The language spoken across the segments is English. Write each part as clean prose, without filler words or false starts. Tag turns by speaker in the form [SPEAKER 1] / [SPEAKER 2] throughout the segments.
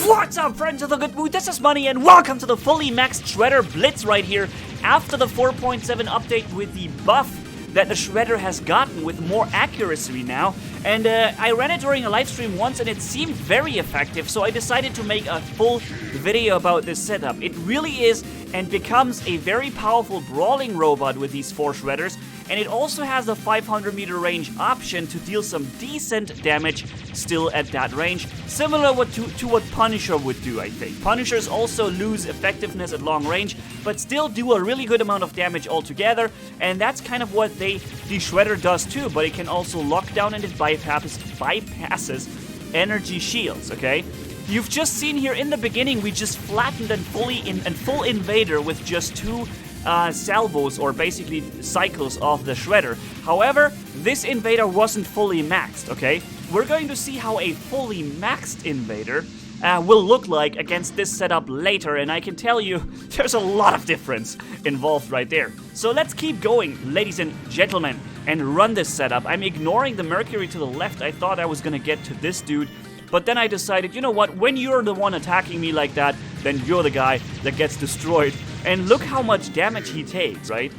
[SPEAKER 1] What's up, friends of the good mood? This is Manni, and welcome to the fully maxed Shredder Blitz right here after the 4.7 update with the buff that the Shredder has gotten with more accuracy now. And I ran it during a live stream once and it seemed very effective, so I decided to make a full video about this setup. It really is and becomes a very powerful brawling robot with these 4 Shredders, and it also has the 500 meter range option to deal some decent damage still at that range, similar to what Punisher would do, I think. Punishers also lose effectiveness at long range, but still do a really good amount of damage altogether, and that's kind of what the Shredder does too, but it can also lock down and it bypasses energy shields, okay? You've just seen here in the beginning, we just flattened and full invader with just 2 salvos, or basically cycles of the Shredder. However, this invader wasn't fully maxed, okay? We're going to see how a fully maxed invader will look like against this setup later, and I can tell you, there's a lot of difference involved right there. So let's keep going, ladies and gentlemen, and run this setup. I'm ignoring the Mercury to the left. I thought I was gonna get to this dude, but then I decided, you know what, when you're the one attacking me like that, then you're the guy that gets destroyed. And look how much damage he takes, right?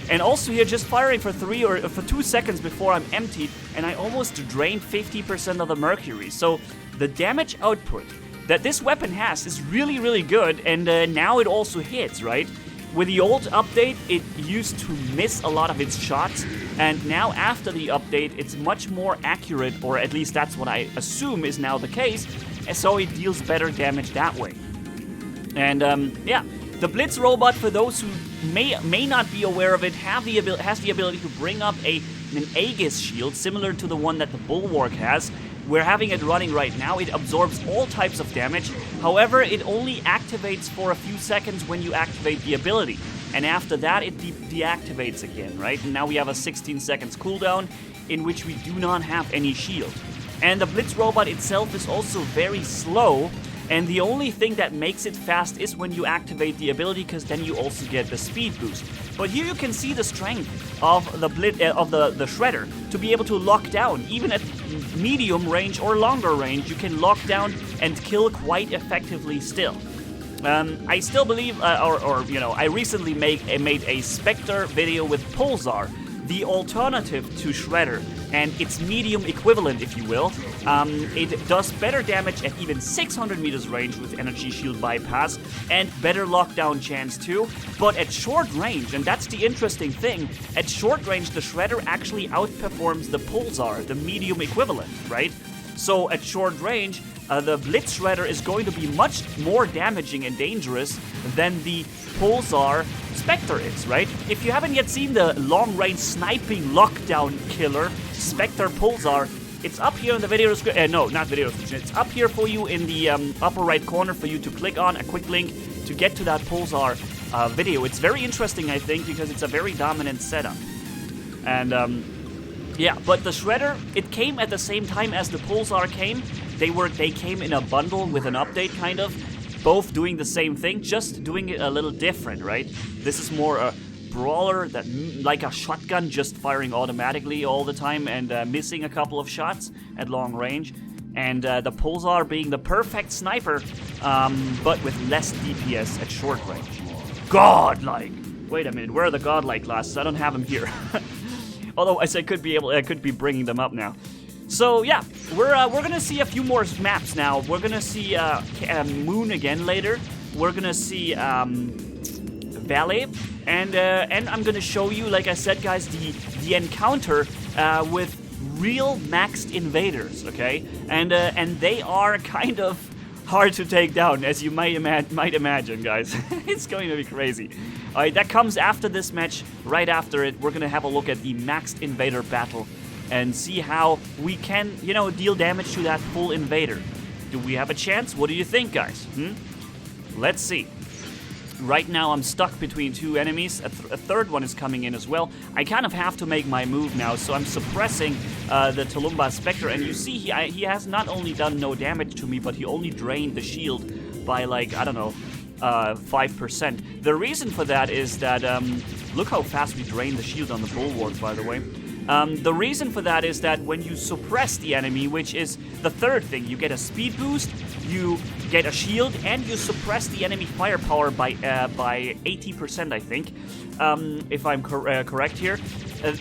[SPEAKER 1] And also here, just firing for 2 seconds before I'm emptied, and I almost drained 50% of the Mercury. So the damage output that this weapon has is really, really good, and now it also hits, right? With the old update, it used to miss a lot of its shots, and now after the update, it's much more accurate, or at least that's what I assume is now the case, and so it deals better damage that way. And yeah, the Blitz robot, for those who may not be aware of it, has the ability to bring up an Aegis shield, similar to the one that the Bulwark has. We're having it running right now. It absorbs all types of damage. However, it only activates for a few seconds when you activate the ability. And after that, it deactivates again, right? And now we have a 16 seconds cooldown in which we do not have any shield. And the Blitz robot itself is also very slow. And the only thing that makes it fast is when you activate the ability, because then you also get the speed boost. But here you can see the strength of the the Shredder to be able to lock down, even at medium range or longer range. You can lock down and kill quite effectively still. I still believe, you know, I recently made a Spectre video with Pulsar, the alternative to Shredder, and its medium equivalent, if you will. It does better damage at even 600 meters range with energy shield bypass, and better lockdown chance too. But at short range, and that's the interesting thing, at short range the Shredder actually outperforms the Pulsar, the medium equivalent, right? So at short range, the Blitz Shredder is going to be much more damaging and dangerous than the Pulsar Spectre is, right? If you haven't yet seen the long-range sniping lockdown killer, Spectre Pulsar, it's up here in the video description. No, not video description. It's up here for you in the upper right corner for you to click on, a quick link to get to that Pulsar video. It's very interesting, I think, because it's a very dominant setup. And yeah, but the Shredder, it came at the same time as the Pulsar came. They came in a bundle with an update, kind of. Both doing the same thing, just doing it a little different, right? This is more a brawler, that like a shotgun, just firing automatically all the time and missing a couple of shots at long range. And the Pulsar being the perfect sniper, but with less DPS at short range. Godlike! Wait a minute, where are the Godlike classes? I don't have them here. Although I could be bringing them up now. So yeah, we're gonna see a few more maps now. We're gonna see Moon again later. We're gonna see Valley, and I'm gonna show you, like I said, guys, the encounter with real maxed invaders. Okay, and they are kind of hard to take down, as you might imagine, guys. It's going to be crazy. All right, that comes after this match. Right after it, we're gonna have a look at the maxed invader battle and see how we can, you know, deal damage to that full invader. Do we have a chance? What do you think, guys? Let's see. Right now I'm stuck between 2 enemies. A third one is coming in as well. I kind of have to make my move now, so I'm suppressing the Tulumba Spectre, and you see he has not only done no damage to me, but he only drained the shield by, like, I don't know, 5%. The reason for that is that, look how fast we drain the shield on the Bulwark, by the way. The reason for that is that when you suppress the enemy, which is the third thing, you get a speed boost, you get a shield, and you suppress the enemy firepower by 80%, I think, if I'm correct here.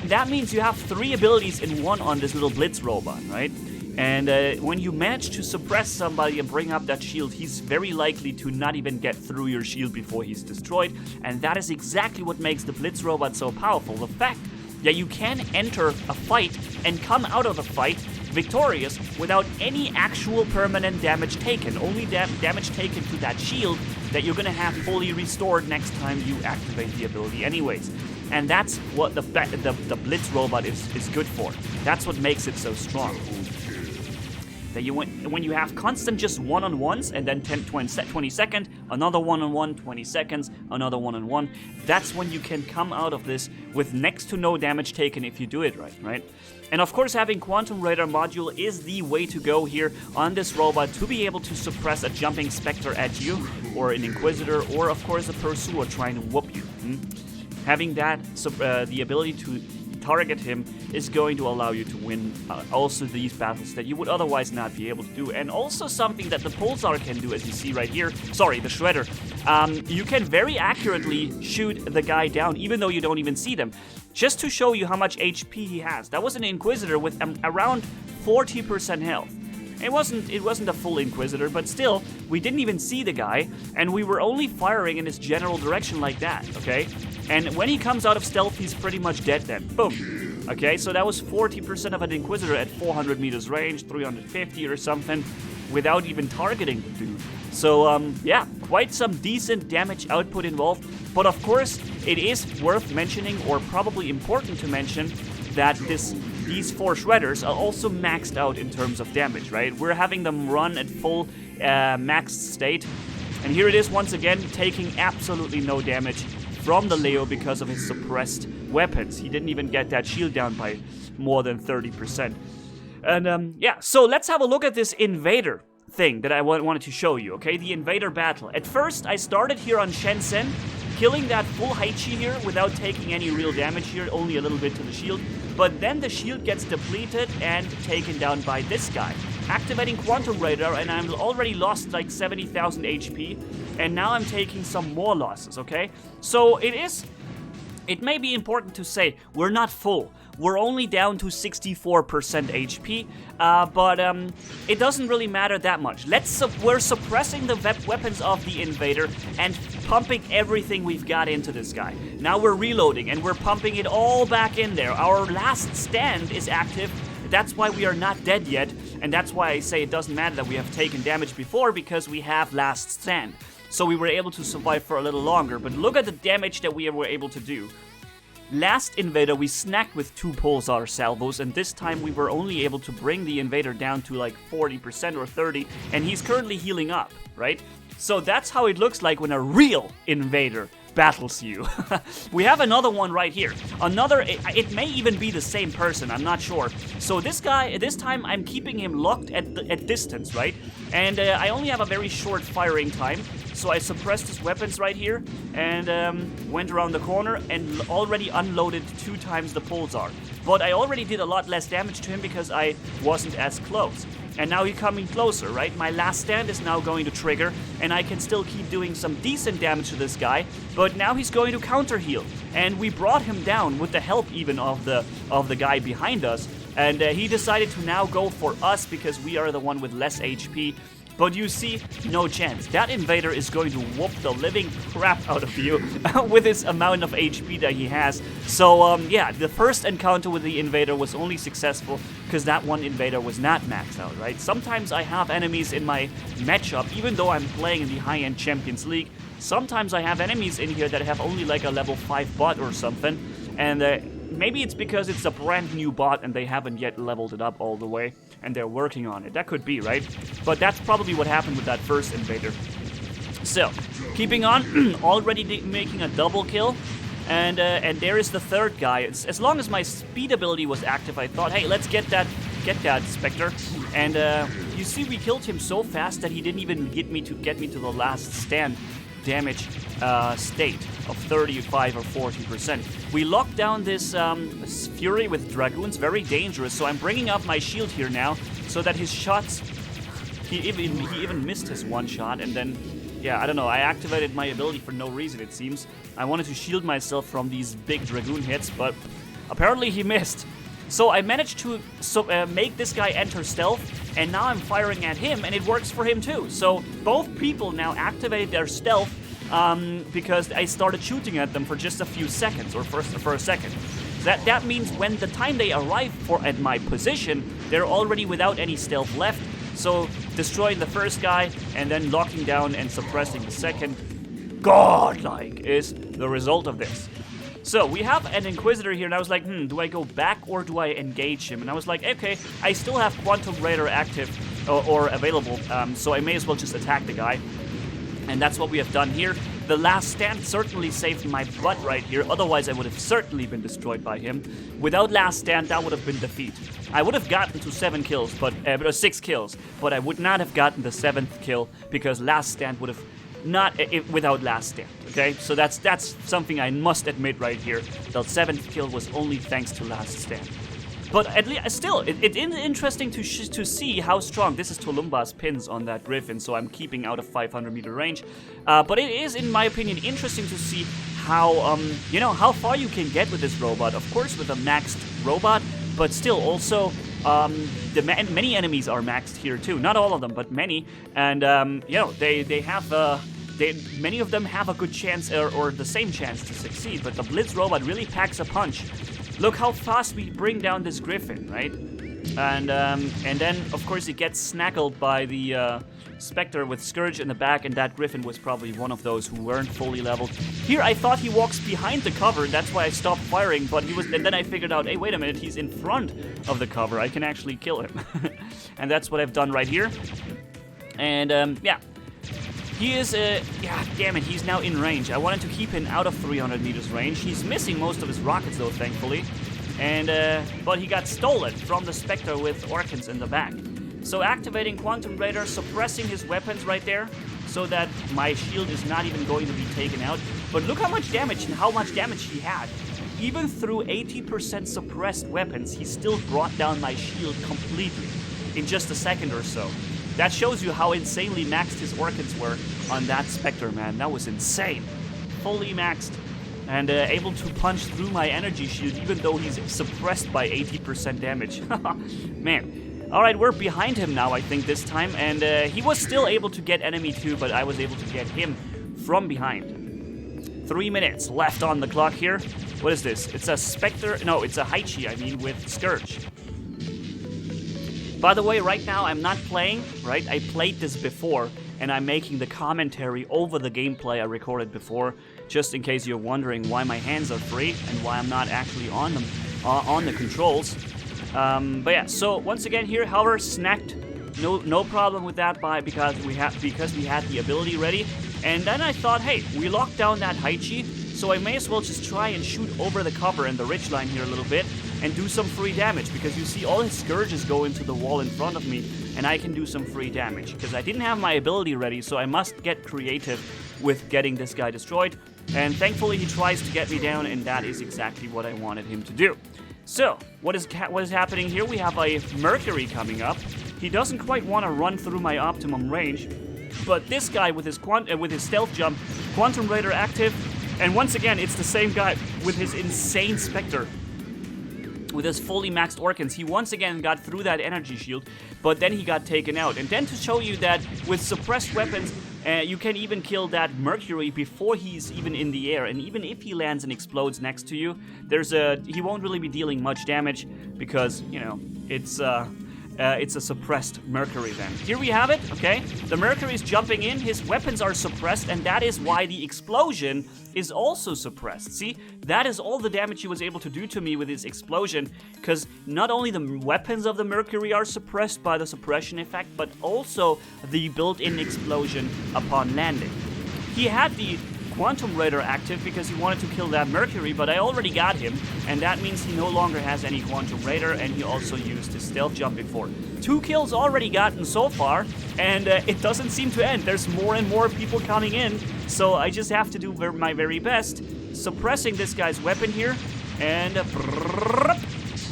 [SPEAKER 1] That means you have 3 abilities in one on this little Blitz robot, right? And when you manage to suppress somebody and bring up that shield, he's very likely to not even get through your shield before he's destroyed. And that is exactly what makes the Blitz robot so powerful. The fact that you can enter a fight and come out of the fight victorious without any actual permanent damage taken. Only damage taken to that shield that you're gonna have fully restored next time you activate the ability anyways. And that's what the Blitz robot is good for. That's what makes it so strong. That when you have constant just one-on-ones and then 20 seconds, another one-on-one, 20 seconds, another one-on-one, that's when you can come out of this with next to no damage taken if you do it right? And of course having Quantum Radar module is the way to go here on this robot to be able to suppress a jumping Spectre at you, or an Inquisitor, or of course a Pursuer trying to whoop you. Having that, the ability to target him is going to allow you to win also these battles that you would otherwise not be able to do. And also something that the Pulsar can do, as you see right here, sorry, the Shredder, you can very accurately shoot the guy down even though you don't even see them. Just to show you how much HP he has. That was an Inquisitor with around 40% health. It wasn't a full Inquisitor, but still, we didn't even see the guy, and we were only firing in his general direction like that, okay? And when he comes out of stealth, he's pretty much dead then. Boom. Okay, so that was 40% of an Inquisitor at 400 meters range, 350 or something, without even targeting the dude. So, yeah, quite some decent damage output involved. But of course, it is worth mentioning, or probably important to mention, that these 4 Shredders are also maxed out in terms of damage, right? We're having them run at full maxed state. And here it is once again, taking absolutely no damage from the Leo because of his suppressed weapons. He didn't even get that shield down by more than 30%. And yeah, so let's have a look at this Invader thing that I wanted to show you, okay? The Invader battle. At first, I started here on Shenzhen, killing that full Haichi here without taking any real damage here, only a little bit to the shield. But then the shield gets depleted and taken down by this guy. Activating Quantum Radar, and I'm already lost like 70,000 HP. And now I'm taking some more losses, okay? So it may be important to say, we're not full. We're only down to 64% HP, but it doesn't really matter that much. We're suppressing the weapons of the Invader and pumping everything we've got into this guy. Now we're reloading and we're pumping it all back in there. Our last stand is active. That's why we are not dead yet, and that's why I say it doesn't matter that we have taken damage before, because we have last stand. So we were able to survive for a little longer, but look at the damage that we were able to do. Last Invader we snacked with 2 Pulsar salvos, and this time we were only able to bring the Invader down to like 40% or 30%, and he's currently healing up, right? So that's how it looks like when a real Invader battles you. We have another one right here. It may even be the same person, I'm not sure. So this guy, this time I'm keeping him locked at distance, right? And I only have a very short firing time, so I suppressed his weapons right here and went around the corner and already unloaded 2 times the Pulsar. But I already did a lot less damage to him because I wasn't as close. And now he's coming closer, right? My last stand is now going to trigger, and I can still keep doing some decent damage to this guy, but now he's going to counter heal. And we brought him down with the help even of the guy behind us, and he decided to now go for us because we are the one with less HP. But you see, no chance. That Invader is going to whoop the living crap out of you with his amount of HP that he has. So, yeah, the first encounter with the Invader was only successful because that one Invader was not maxed out, right? Sometimes I have enemies in my matchup, even though I'm playing in the high-end Champions League. Sometimes I have enemies in here that have only like a level 5 bot or something. And maybe it's because it's a brand new bot and they haven't yet leveled it up all the way. And they're working on it. That could be, right? But that's probably what happened with that first Invader. So, keeping on, already making a double kill. And there is the third guy. As long as my speed ability was active, I thought, hey, let's get that Spectre. And you see, we killed him so fast that he didn't even get me to the last stand. damage state of 35 or 40%. We locked down this Fury with Dragoons, very dangerous, so I'm bringing up my shield here now so that his shots, he even missed his one shot, and then, yeah, I don't know, I activated my ability for no reason, it seems. I wanted to shield myself from these big Dragoon hits, but apparently he missed. So I managed to make this guy enter stealth, and now I'm firing at him, and it works for him too. So both people now activated their stealth because I started shooting at them for just a few seconds, or for a second. That means when the time they arrive at my position, they're already without any stealth left. So destroying the first guy and then locking down and suppressing the second, godlike, is the result of this. So we have an Inquisitor here, and I was like, do I go back or do I engage him? And I was like, okay, I still have Quantum Raider active or available, so I may as well just attack the guy. And that's what we have done here. The last stand certainly saved my butt right here, otherwise I would have certainly been destroyed by him. Without last stand, that would have been defeat. I would have gotten to 7 kills, but 6 kills, but I would not have gotten the 7th kill because last stand would have not without last stand. Okay, so that's something I must admit right here. The 7th kill was only thanks to last stand. But at least, still, it's interesting to see how strong. This is Tulumba's pins on that Griffin, so I'm keeping out of 500 meter range. But it is, in my opinion, interesting to see how, how far you can get with this robot. Of course, with a maxed robot, but still also, many enemies are maxed here too. Not all of them, but many. And, they have, many of them have a good chance, or the same chance to succeed, but the Blitz robot really packs a punch. Look how fast we bring down this Griffin, right? And then, of course, it gets snaggled by the Spectre with Scourge in the back, and that Griffin was probably one of those who weren't fully leveled. Here, I thought he walks behind the cover, that's why I stopped firing, but and then I figured out, hey, wait a minute, he's in front of the cover, I can actually kill him. And that's what I've done right here. And, yeah. He is, damn it, he's now in range. I wanted to keep him out of 300 meters range. He's missing most of his rockets, though, thankfully. And, but he got stolen from the Spectre with Orkans in the back. So activating Quantum Raider, suppressing his weapons right there, so that my shield is not even going to be taken out. But look how much damage and how much damage he had. Even through 80% suppressed weapons, he still brought down my shield completely in just a second or so. That shows you how insanely maxed his Orchids were on that Spectre, man. That was insane. Fully maxed and able to punch through my energy shield even though he's suppressed by 80% damage. Man. Alright, we're behind him now, I think, this time. And he was still able to get enemy too, but I was able to get him from behind. 3 minutes left on the clock here. What is this? It's a Spectre. No, it's a Hize, I mean, with Scourge. By the way, right now I'm not playing, right? I played this before, and I'm making the commentary over the gameplay I recorded before, just in case you're wondering why my hands are free and why I'm not actually on them, on the controls. But yeah, so once again here, however, snacked, no problem with that because we had the ability ready. And then I thought, hey, we locked down that Hize, so I may as well just try and shoot over the cover and the ridgeline here a little bit and do some free damage, because you see all his Scourges go into the wall in front of me, and I can do some free damage, because I didn't have my ability ready, so I must get creative with getting this guy destroyed. And thankfully he tries to get me down, and that is exactly what I wanted him to do. So, what is happening here? We have a Mercury coming up. He doesn't quite want to run through my optimum range, but this guy with his stealth jump, Quantum Raider active, and once again, it's the same guy with his insane Spectre. With his fully maxed Orkans, he once again got through that energy shield, but then he got taken out. And then to show you that with suppressed weapons, you can even kill that Mercury before he's even in the air. And even if he lands and explodes next to you, he won't really be dealing much damage because, you know, it's a suppressed Mercury then. Here we have it, okay? The Mercury is jumping in, his weapons are suppressed, and that is why the explosion is also suppressed. See, that is all the damage he was able to do to me with his explosion, because not only the weapons of the Mercury are suppressed by the suppression effect, but also the built-in explosion upon landing. He had the Quantum Radar active because he wanted to kill that Mercury, but I already got him, and that means he no longer has any Quantum Radar, and he also used his stealth jump before. 2 kills already gotten so far, and it doesn't seem to end. There's more and more people coming in, so I just have to do my very best, suppressing this guy's weapon here, and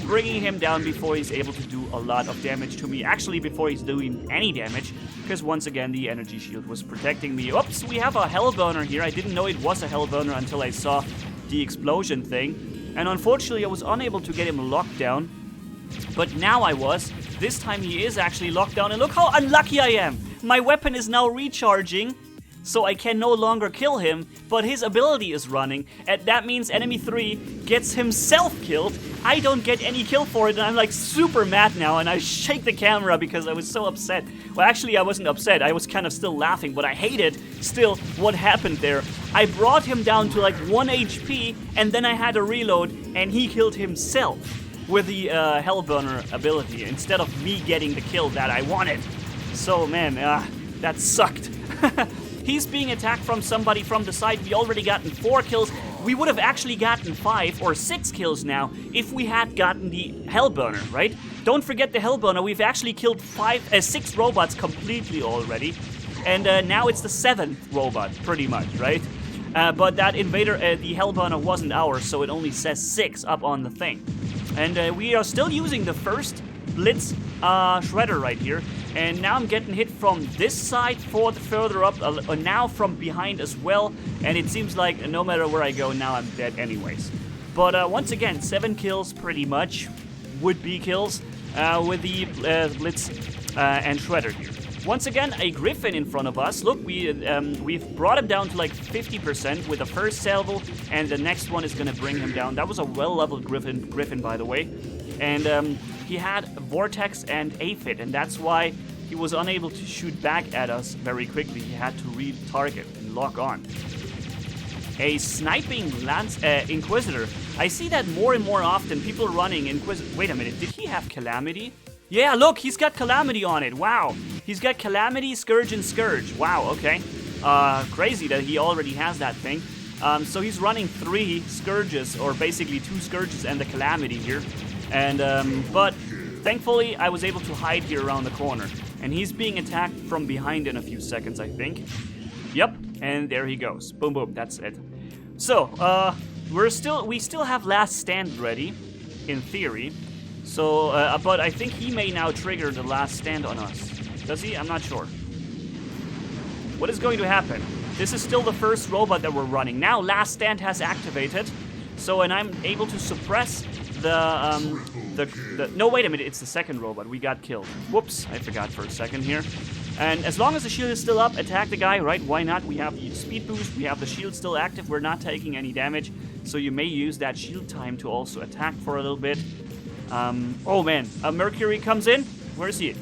[SPEAKER 1] bringing him down before he's able to do a lot of damage to me. Actually, before he's doing any damage, because once again, the energy shield was protecting me. Oops, we have a Hellburner here. I didn't know it was a Hellburner until I saw the explosion thing. And unfortunately, I was unable to get him locked down. But now I was. This time he is actually locked down. And look how unlucky I am. My weapon is now recharging, so I can no longer kill him, but his ability is running, and that means enemy 3 gets himself killed. I don't get any kill for it, and I'm like super mad now, and I shake the camera because I was so upset. Well, actually, I wasn't upset. I was kind of still laughing, but I hated still what happened there. I brought him down to like 1 HP, and then I had to reload, and he killed himself with the Hellburner ability instead of me getting the kill that I wanted. So, man, that sucked. He's being attacked from somebody from the side. We already gotten 4 kills. We would have actually gotten 5 or 6 kills now if we had gotten the Hellburner, right? Don't forget the Hellburner. We've actually killed 6 robots completely already. And now it's the 7th robot, pretty much, right? But that invader, the Hellburner wasn't ours, so it only says 6 up on the thing. And we are still using the first Blitz shredder right here. And now I'm getting hit from this side further up, now from behind as well. And it seems like no matter where I go, now I'm dead anyways. But once again, 7 kills pretty much, would-be kills, with the Blitz and shredder here. Once again, a Griffin in front of us. Look, we've brought him down to like 50% with the first salvo, and the next one is going to bring him down. That was a well-leveled Griffin, by the way. And he had Vortex and Aphid, and that's why he was unable to shoot back at us very quickly. He had to re-target and lock on. A sniping Inquisitor. I see that more and more often. People running Inquisitor. Wait a minute, did he have Calamity? Yeah, look, he's got Calamity on it. Wow. He's got Calamity, Scourge, and Scourge. Wow, okay. Crazy that he already has that thing. So he's running 3 Scourges, or basically 2 Scourges and the Calamity here. And, but thankfully I was able to hide here around the corner. And he's being attacked from behind in a few seconds, I think. Yep, and there he goes. Boom, boom, that's it. So, we still have Last Stand ready, in theory. So, but I think he may now trigger the Last Stand on us. Does he? I'm not sure. What is going to happen? This is still the first robot that we're running. Now Last Stand has activated. So, and I'm able to suppress no, wait a minute, it's the second robot. We got killed. Whoops, I forgot for a second here. And as long as the shield is still up, attack the guy, right? Why not? We have the speed boost, we have the shield still active, we're not taking any damage. So you may use that shield time to also attack for a little bit. Oh man, a Mercury comes in. Where is he?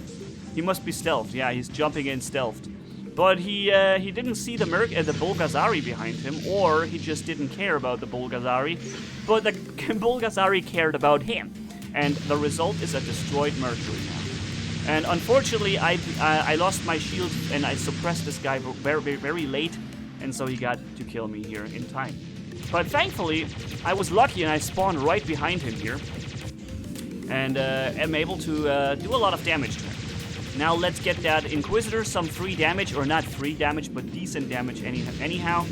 [SPEAKER 1] He must be stealthed. Yeah, he's jumping in stealthed. But he didn't see the Bulgazari behind him, or he just didn't care about the Bulgazari. But the Bulgazari cared about him, and the result is a destroyed Mercury now. And unfortunately, I lost my shield, and I suppressed this guy very, very late, and so he got to kill me here in time. But thankfully, I was lucky, and I spawned right behind him here, and am able to do a lot of damage to him. Now let's get that Inquisitor some free damage, or not free damage, but decent damage anyhow.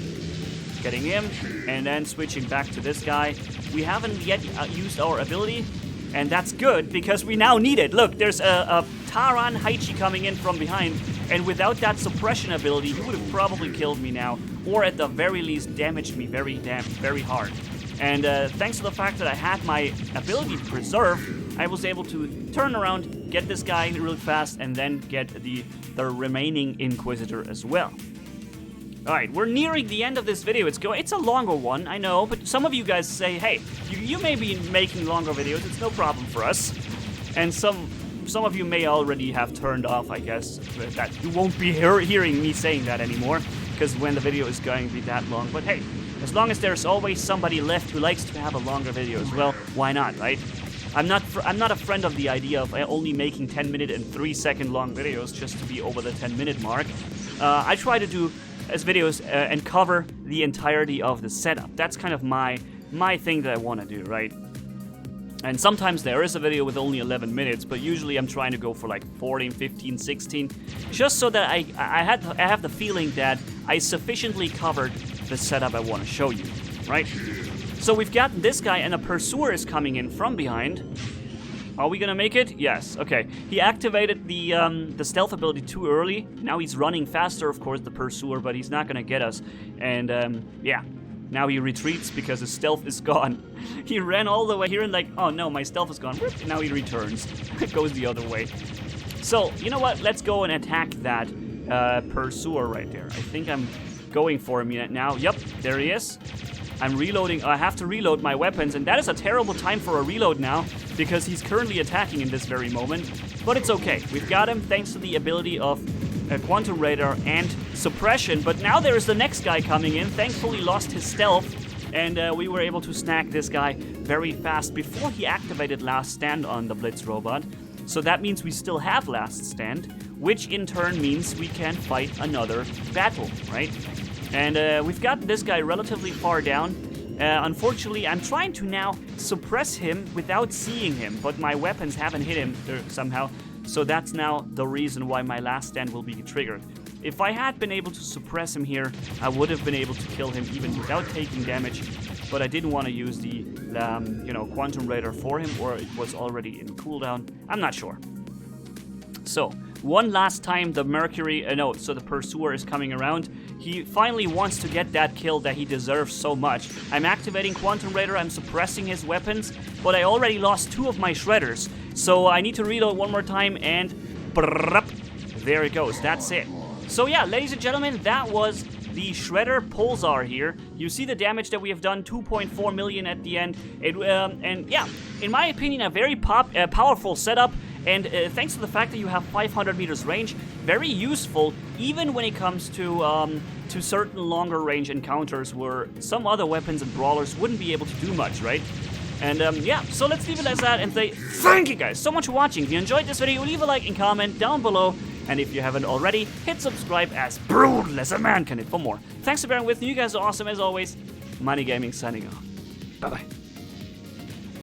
[SPEAKER 1] Getting him, and then switching back to this guy. We haven't yet used our ability, and that's good, because we now need it. Look, there's a Taran Haichi coming in from behind, and without that suppression ability, he would have probably killed me now, or at the very least damaged me very hard. And thanks to the fact that I had my ability preserved, I was able to turn around, get this guy real fast, and then get the remaining Inquisitor as well. Alright, we're nearing the end of this video. It's a longer one, I know, but some of you guys say, hey, you may be making longer videos, it's no problem for us. And some of you may already have turned off, I guess, that you won't be hearing me saying that anymore, because when the video is going to be that long. But hey, as long as there's always somebody left who likes to have a longer video as well, why not, right? I'm not a friend of the idea of only making 10-minute and 3-second long videos just to be over the 10-minute mark. I try to do videos and cover the entirety of the setup. That's kind of my thing that I want to do, right? And sometimes there is a video with only 11 minutes, but usually I'm trying to go for like 14, 15, 16, just so that I have the feeling that I sufficiently covered the setup I want to show you, right? So we've got this guy, and a Pursuer is coming in from behind. Are we gonna make it? Yes. Okay. He activated the stealth ability too early. Now he's running faster, of course, the Pursuer, but he's not gonna get us. And yeah. Now he retreats because his stealth is gone. He ran all the way here and like, oh no, my stealth is gone. And now he returns. Goes the other way. So, you know what? Let's go and attack that Pursuer right there. I think I'm going for him now. Yep, there he is. I'm reloading. I have to reload my weapons, and that is a terrible time for a reload now because he's currently attacking in this very moment. But it's okay. We've got him thanks to the ability of Quantum Radar and Suppression. But now there is the next guy coming in. Thankfully lost his stealth, and we were able to snag this guy very fast before he activated Last Stand on the Blitz robot. So that means we still have Last Stand, which in turn means we can fight another battle, right? And we've got this guy relatively far down. Unfortunately, I'm trying to now suppress him without seeing him, but my weapons haven't hit him somehow. So that's now the reason why my Last Stand will be triggered. If I had been able to suppress him here, I would have been able to kill him even without taking damage. But I didn't want to use the, Quantum Radar for him, or it was already in cooldown. I'm not sure. So, one last time the the Pursuer is coming around. He finally wants to get that kill that he deserves so much. I'm activating Quantum Radar, I'm suppressing his weapons, but I already lost 2 of my Shredders. So I need to reload one more time, and there it goes, that's it. So yeah, ladies and gentlemen, that was the Shredder Pulsar here. You see the damage that we have done, 2.4 million at the end. And yeah, in my opinion, a very powerful setup. And thanks to the fact that you have 500 meters range, very useful, even when it comes to certain longer range encounters where some other weapons and brawlers wouldn't be able to do much, right? And yeah, so let's leave it as that and say thank you guys so much for watching. If you enjoyed this video, leave a like and comment down below. And if you haven't already, hit subscribe as brutal as a man can hit for more. Thanks for bearing with me. You guys are awesome as always. Manni-Gaming signing off. Bye-bye.